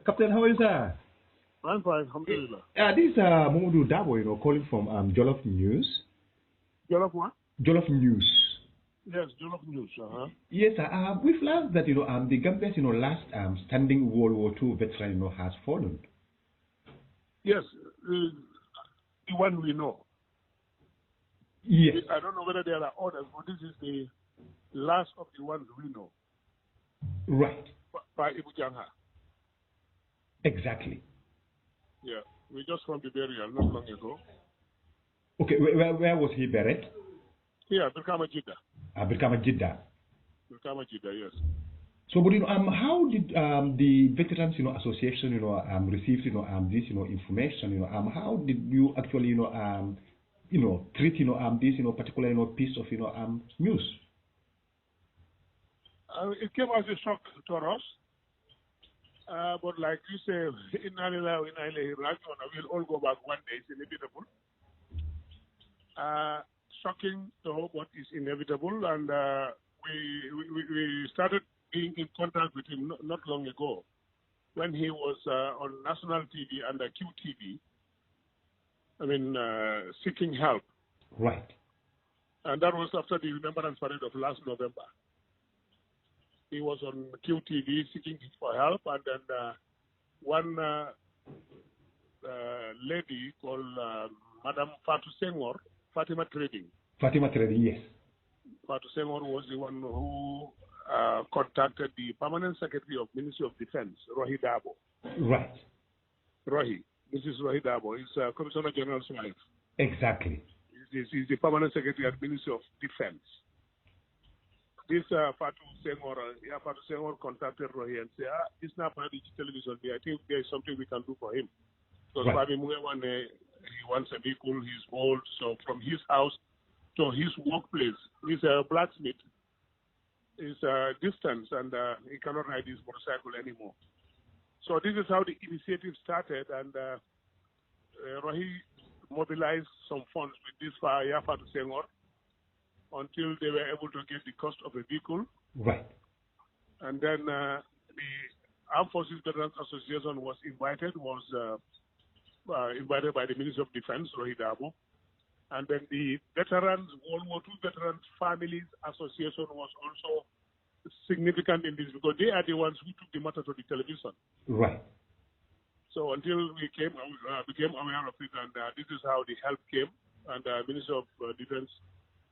Captain, how are you, sir? I'm fine, alhamdulillah. This is Momodu Dabo, calling from Jollof News. Jollof what? Jollof News. Yes, Jollof News. Yes, sir. We've learned that the Gambia's last standing World War II veteran has fallen. Yes, the one we know. Yes. I don't know whether there are others, but this is the last of the ones we know. Right. By 𝐒𝐩𝐭. Exactly. Yeah, we just from the burial not long ago. Okay, where was he buried? Here, 𝐕𝐞𝐭𝐞𝐫. 𝐕𝐞𝐭𝐞𝐫. 𝐕𝐞𝐭𝐞𝐫, yes. So, but how did the Veterans, Association, receive, this, information, how did you actually, treat, this, particular, piece of, news? It came as a shock to us. But like you say, we'll all go back one day. It's inevitable. Shocking though, but it's inevitable. And we started being in contact with him not long ago when he was on national TV under QTV. I mean, seeking help. Right. And that was after the Remembrance Parade of last November. He was on QTV seeking for help, and then one lady called Madam Fatima Trading. Fatima Trading, yes. Fatou Senghor was the one who contacted the Permanent Secretary of Ministry of Defense, Rohi Dabo. Right. Rohi. This is Rohi Dabo. He's Commissioner General's wife. Exactly. He's the Permanent Secretary at Ministry of Defense. This Fatou Senghor contacted Rohi and said, this is not television. I think there is something we can do for him. Because right. he wants a vehicle, he's old, so from his house to his workplace, he's a blacksmith, is distance, and he cannot ride his motorcycle anymore. So this is how the initiative started, and Rohi mobilized some funds with this Fatou Senghor until they were able to get the cost of a vehicle. Right. And then the Armed Forces Veterans Association was invited by the Ministry of Defense, Rohi Dabo. And then the Veterans, World War II Veterans Families Association was also significant in this because they are the ones who took the matter to the television. Right. So until we became aware of it, and this is how the help came. And the Ministry of Defense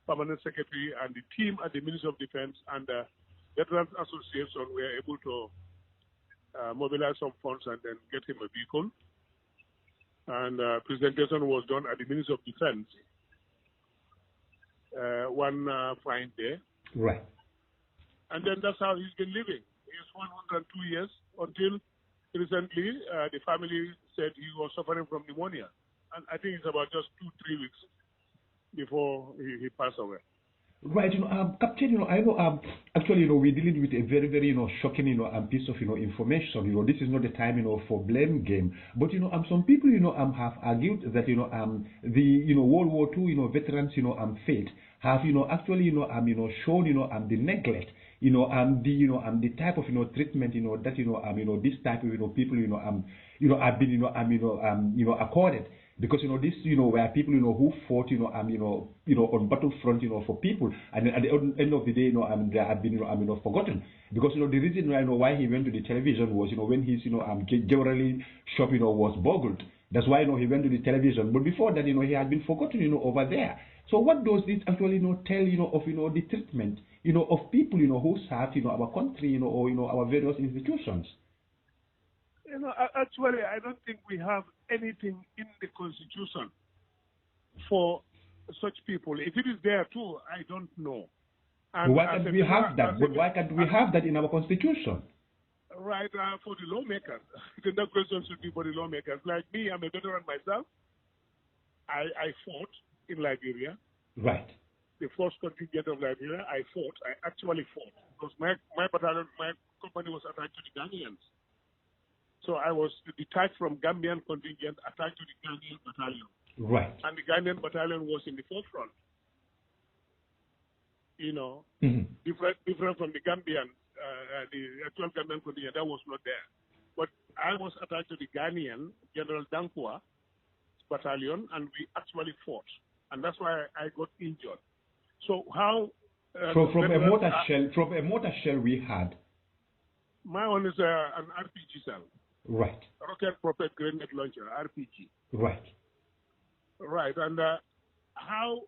Permanent Secretary and the team at the Ministry of Defense and the Veterans Association were able to mobilize some funds and then get him a vehicle. And presentation was done at the Ministry of Defense one fine day. Right. And then that's how he's been living. He's 102 years until recently the family said he was suffering from pneumonia. And I think it's about just 2-3 weeks before he passed away. Right, Captain, I know, actually, we're dealing with a very, very, shocking, piece of, information. This is not the time, for blame game. But, some people, have argued that, the, World War II, veterans, fate have, actually, shown, the neglect, the type of, treatment, that, this type of, people, have been, accorded. Because this, where people, who fought, on battlefront, for people, and at the end of the day, they have been, forgotten. Because the reason why he went to the television was, when his, generally shop, was boggled. That's why he went to the television. But before that, he had been forgotten, over there. So what does this actually, tell, of, the treatment, of people, who serve, our country, or our various institutions? Actually, I don't think we have anything in the Constitution for such people. If it is there too, I don't know. And why can't we have that? But why can't we have that in our Constitution? Right, for the lawmakers. The question should be for the lawmakers. Like me, I'm a veteran myself. I fought in Liberia. Right. The first contingent of Liberia, I actually fought. Because my battalion, my company was attacked to the Ghanaians. So I was detached from Gambian contingent, attached to the Ghanaian battalion. Right. And the Ghanaian battalion was in the forefront. Mm-hmm. Different from the Gambian the actual Gambian contingent, that was not there. But I was attached to the Ghanaian General Dankwa battalion, and we actually fought, and that's why I got injured. So how? From a mortar shell we had. My one is an RPG cell. Right. Rocket propelled grenade launcher, RPG. Right. Right, and how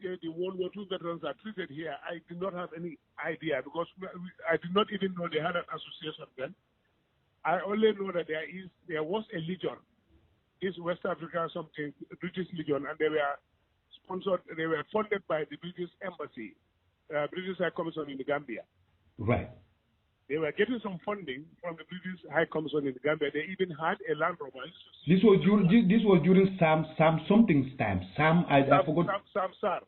the World War II veterans are treated here, I did not have any idea, because I did not even know they had an association then. I only know that there was a legion, this West Africa something, British Legion, and they were sponsored, they were funded by the British Embassy, British High Commission in the Gambia. Right. They were getting some funding from the British High Commission in the Gambia. They even had a Land Rover. This was during Sam something's time. I forgot. Sam Sar.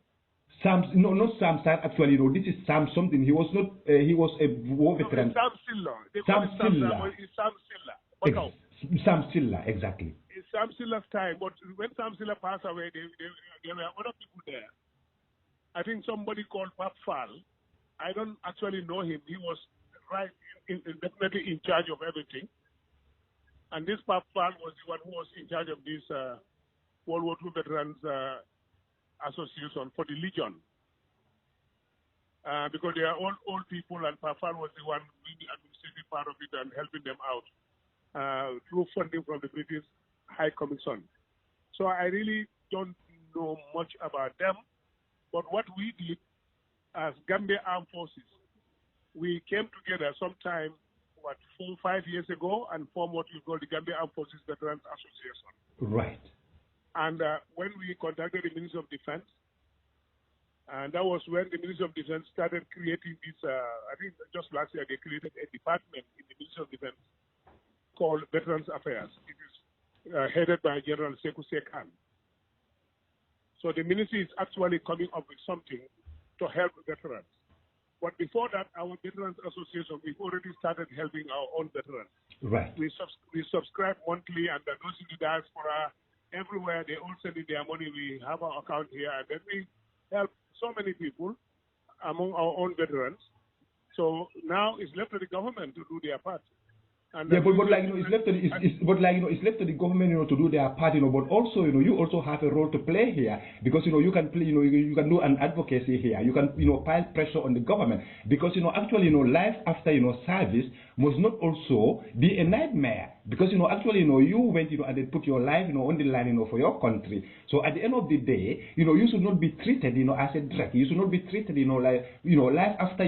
No, not Sam Sar. Actually, no. This is Sam something. He was not. He was a war veteran. Sam Silla. Sam Silla. Sam Silla. Sam Silla, exactly. It's Sam Silla's time. But when Sam Silla passed away, there were other people there. I think somebody called Pap Fall. I don't actually know him. He was definitely in charge of everything. And this Pap Fall was the one who was in charge of this World War II Veterans Association for the Legion. Because they are all old people, and Pap Fall was the one doing the administrative part of it and helping them out through funding from the British High Commission. So I really don't know much about them. But what we did as Gambia Armed Forces, we came together sometime, 4 or 5 years ago, and formed what we call the Gambia Armed Forces Veterans Association. Right. And when we contacted the Ministry of Defense, and that was when the Ministry of Defense started creating this, I think just last year they created a department in the Ministry of Defense called Veterans Affairs. It is headed by General 𝐂𝐚𝐤𝐿. So the ministry is actually coming up with something to help veterans. But before that, our Veterans Association, we've already started helping our own veterans. Right. We subscribe monthly, and those in the diaspora, everywhere, they all send in their money. We have our account here, and then we help so many people among our own veterans. So now it's left to the government to do their part. And yeah, but like it's left to it's left to the government, to do their part, but also, you also have a role to play here, because you can play, you can do an advocacy here. You can pile pressure on the government, because actually life after service must not also be a nightmare, because actually you went and they put your life on the line for your country. So at the end of the day, you should not be treated as a threat. You should not be treated like life after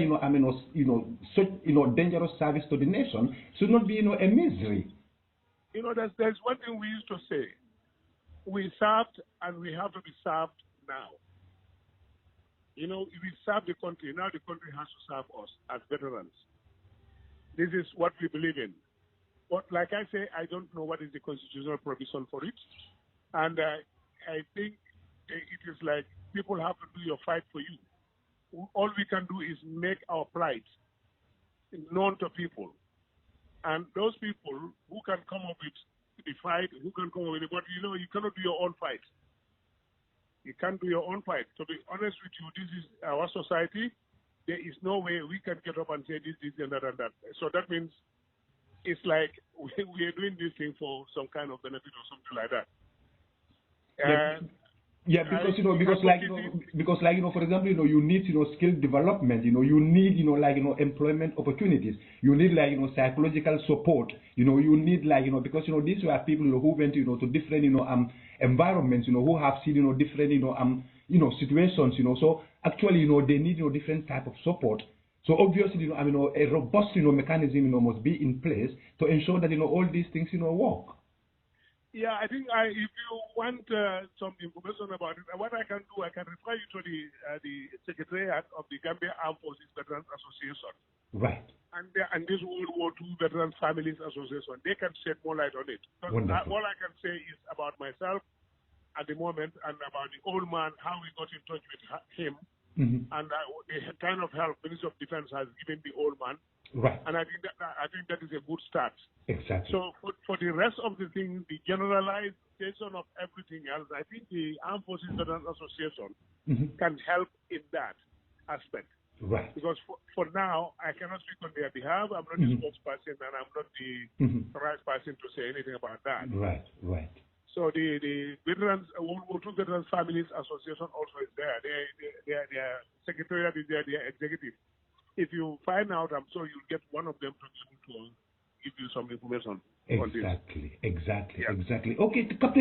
such dangerous service to the nation should not be a misery. There's one thing we used to say: we served and we have to be served now. We serve the country, now the country has to serve us as veterans. This is what we believe in. But like I say, I don't know what is the constitutional provision for it. And I think it is like people have to do your fight for you. All we can do is make our plight known to people. And those people who can come up with the fight, who can come up with it, but you cannot do your own fight. You can't do your own fight. To be honest with you, this is our society. There is no way we can get up and say this, and that, and that. So that means it's like we are doing this thing for some kind of benefit or something like that. Yeah, because for example, you need skill development. You need employment opportunities. You need psychological support. You need because these were people who went to different environments. Who have seen different situations. So actually they need different type of support. So obviously a robust mechanism must be in place to ensure that all these things work. Yeah, I think if you want some information about it, what I can do, I can refer you to the Secretariat of the Gambia Armed Forces Veterans Association. Right. And this World War II Veterans Families Association. They can shed more light on it. All I can say is about myself at the moment and about the old man, how we got in touch with him, and the kind of help Ministry of Defense has given the old man. Right. And I think that is a good start. Exactly. So for the rest of the thing, the generalization of everything else, I think the Armed Forces Veterans Association can help in that aspect. Right. Because for now, I cannot speak on their behalf. I'm not the spokesperson, and I'm not the right person to say anything about that. Right, right. So the Veterans, World War II Veterans Families Association also is there. Their secretariat is there, their executive. If you find out, I'm sure you'll get one of them to be able to give you some information on this. Exactly. Okay, Captain.